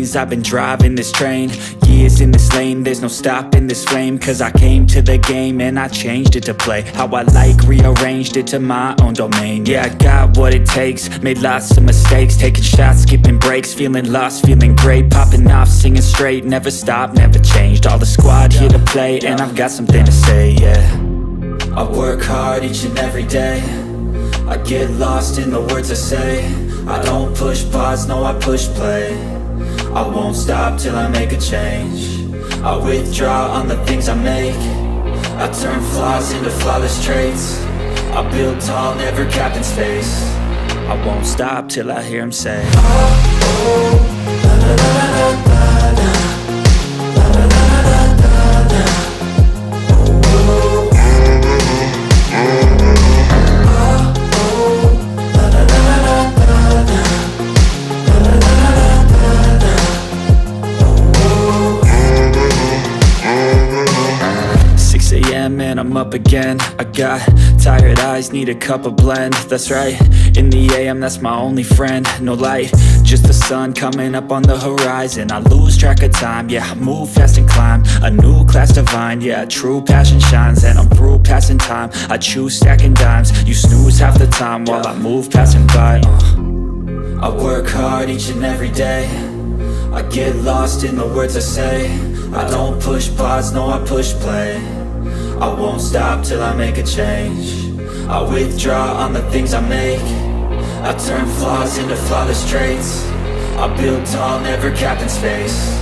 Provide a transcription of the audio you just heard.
lanes, I've been driving this train. Years in this lane, there's no stopping this flame. Cause I came to the game and I changed it to play how I like, rearranged it to my own domain. Yeah, I got what it takes, made lots of mistakes, taking shots, skipping breaks, feeling lost, feeling great, popping off, singing straight, never stopped, never changed. All the squad here to play, and I've got something to say, yeah. I work hard each and every day, I get lost in the words I say. I don't push pause, no I push play. I won't stop till I make a change. I withdraw on the things I make. I turn flaws into flawless traits. I build tall, never capped in space. I won't stop till I hear him say, oh, oh, la la la la la la. And I'm up again. I got tired eyes, need a cup of blend. That's right, in the AM, that's my only friend. No light, just the sun coming up on the horizon. I lose track of time, yeah, I move fast and climb a new class divine, yeah, true passion shines. And I'm through passing time, I choose stacking dimes. You snooze half the time while I move passing by. I work hard each and every day, I get lost in the words I say. I don't push pause, no I push play. I won't stop till I make a change. I withdraw on the things I make. I turn flaws into flawless traits. I build tall, never capped in space.